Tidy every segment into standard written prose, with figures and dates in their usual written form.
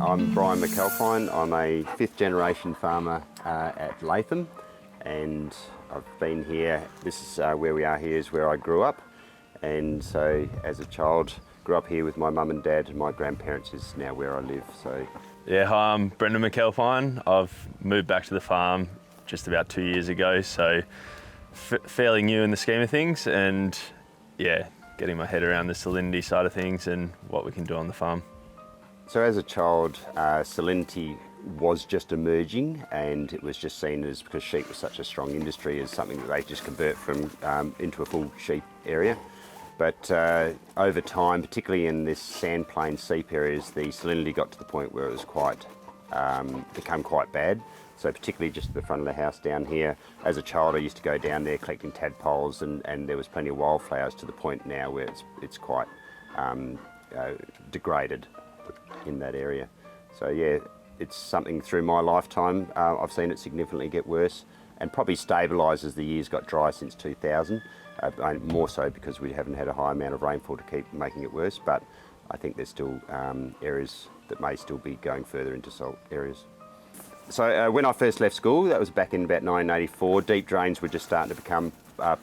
I'm Brendon McAlpine. I'm a fifth generation farmer at Latham, and I've been here. This is where we are here is where I grew up, and so as a child grew up here with my mum and dad, and my grandparents is now where I live. So yeah, hi, I'm Brendon McAlpine. I've moved back to the farm just about 2 years ago, so fairly new in the scheme of things, and yeah, getting my head around the salinity side of things and what we can do on the farm. So as a child, salinity was just emerging, and it was just seen as, because sheep was such a strong industry, as something that they just convert from into a full sheep area. But over time, particularly in this sand plain seep areas, the salinity got to the point where it was become quite bad. So particularly just at the front of the house down here, as a child I used to go down there collecting tadpoles, and there was plenty of wildflowers, to the point now where it's quite degraded in that area. So yeah, it's something through my lifetime I've seen it significantly get worse, and probably stabilise as the years got dry since 2000. More so because we haven't had a high amount of rainfall to keep making it worse, but I think there's still areas that may still be going further into salt areas. So when I first left school, that was back in about 1984, deep drains were just starting to become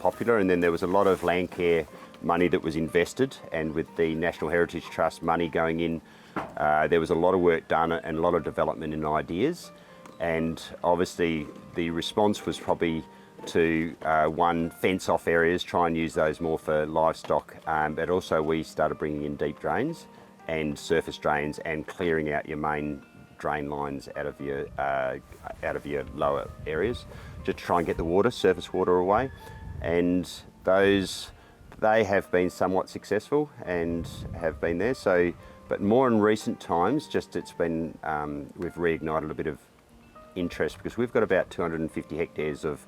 popular, and then there was a lot of land care money that was invested, and with the National Heritage Trust money going in, there was a lot of work done and a lot of development in ideas. And obviously the response was probably to one, fence off areas, try and use those more for livestock, but also we started bringing in deep drains and surface drains and clearing out your main drain lines out of your lower areas, just to try and get the water, surface water, away. And they have been somewhat successful and have been there. So, but more in recent times, we've reignited a bit of interest, because we've got about 250 hectares of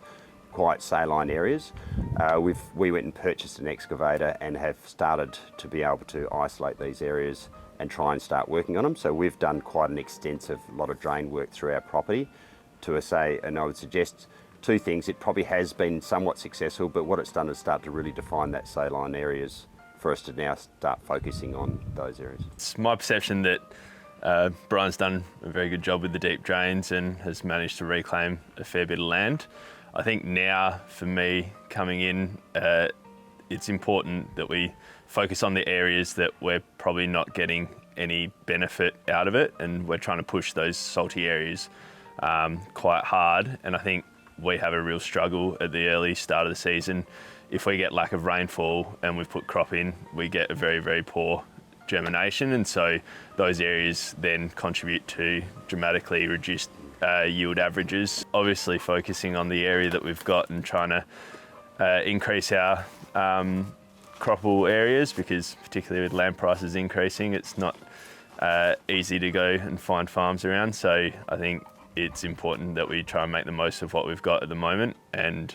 quite saline areas. We went and purchased an excavator and have started to be able to isolate these areas and try and start working on them. So we've done quite an extensive lot of drain work through our property and I would suggest two things. It probably has been somewhat successful, but what it's done is start to really define that saline areas for us to now start focusing on those areas. It's my perception that Brian's done a very good job with the deep drains and has managed to reclaim a fair bit of land. I think now, for me, coming in, it's important that we focus on the areas that we're probably not getting any benefit out of it, and we're trying to push those salty areas quite hard. And I think we have a real struggle at the early start of the season. If we get lack of rainfall and we've put crop in, we get a very, very poor germination, and so those areas then contribute to dramatically reduced yield averages. Obviously focusing on the area that we've got and trying to increase our croppable areas, because particularly with land prices increasing, it's not easy to go and find farms around. So I think it's important that we try and make the most of what we've got at the moment, and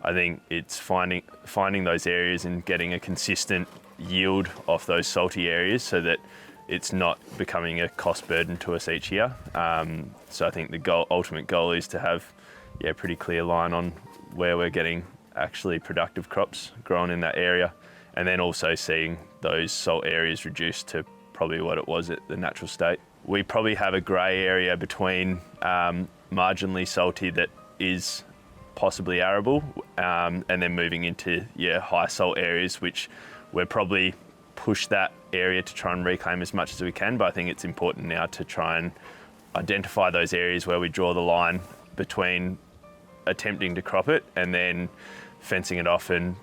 I think it's finding those areas and getting a consistent yield off those salty areas so that it's not becoming a cost burden to us each year. So I think the ultimate goal is to have a pretty clear line on where we're getting actually productive crops grown in that area, and then also seeing those salt areas reduced to probably what it was at the natural state. We probably have a grey area between marginally salty that is possibly arable, and then moving into high salt areas, which we're probably push that area to try and reclaim as much as we can. But I think it's important now to try and identify those areas where we draw the line between attempting to crop it and then fencing it off and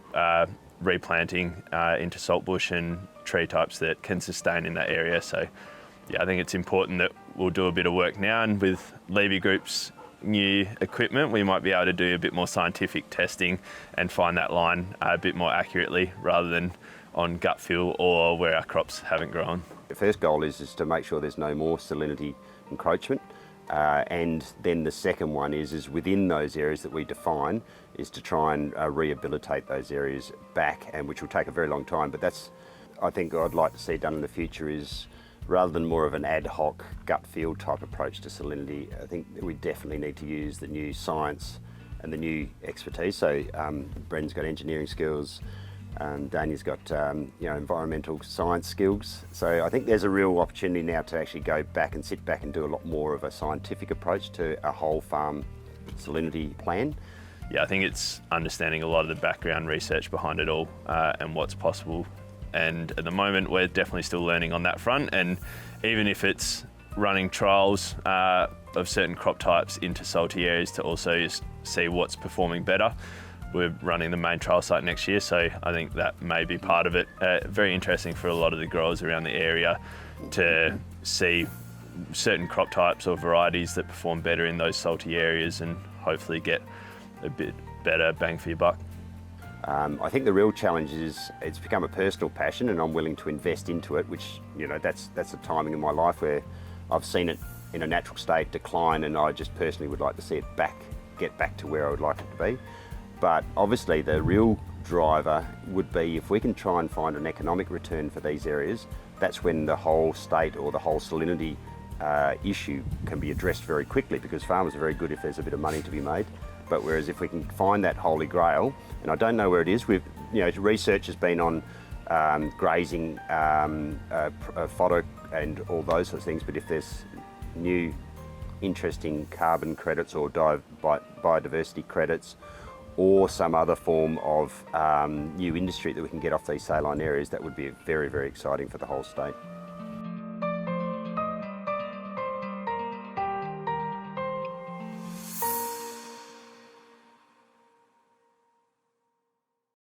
replanting into saltbush and tree types that can sustain in that area. So I think it's important that we'll do a bit of work now, and with Levy Group's new equipment, we might be able to do a bit more scientific testing and find that line a bit more accurately, rather than on gut feel or where our crops haven't grown. The first goal is to make sure there's no more salinity encroachment, and then the second one is within those areas that we define, is to try and rehabilitate those areas back, and which will take a very long time. But that's, I think, what I'd like to see done in the future is, rather than more of an ad hoc gut feel type approach to salinity, I think we definitely need to use the new science and the new expertise. So Brendan's got engineering skills, Daniel's got environmental science skills. So I think there's a real opportunity now to actually go back and sit back and do a lot more of a scientific approach to a whole farm salinity plan. Yeah, I think it's understanding a lot of the background research behind it all and what's possible. And at the moment, we're definitely still learning on that front. And even if it's running trials of certain crop types into salty areas to also see what's performing better. We're running the main trial site next year, so I think that may be part of it. Very interesting for a lot of the growers around the area to see certain crop types or varieties that perform better in those salty areas and hopefully get a bit better bang for your buck. I think the real challenge is it's become a personal passion, and I'm willing to invest into it, which, that's the timing in my life where I've seen it in a natural state decline, and I just personally would like to see it get back to where I would like it to be. But obviously the real driver would be if we can try and find an economic return for these areas, that's when the whole state or the whole salinity issue can be addressed very quickly, because farmers are very good if there's a bit of money to be made. But whereas if we can find that holy grail, and I don't know where it is, research has been on grazing, fodder and all those sorts of things, but if there's new interesting carbon credits or biodiversity credits or some other form of new industry that we can get off these saline areas, that would be very, very exciting for the whole state.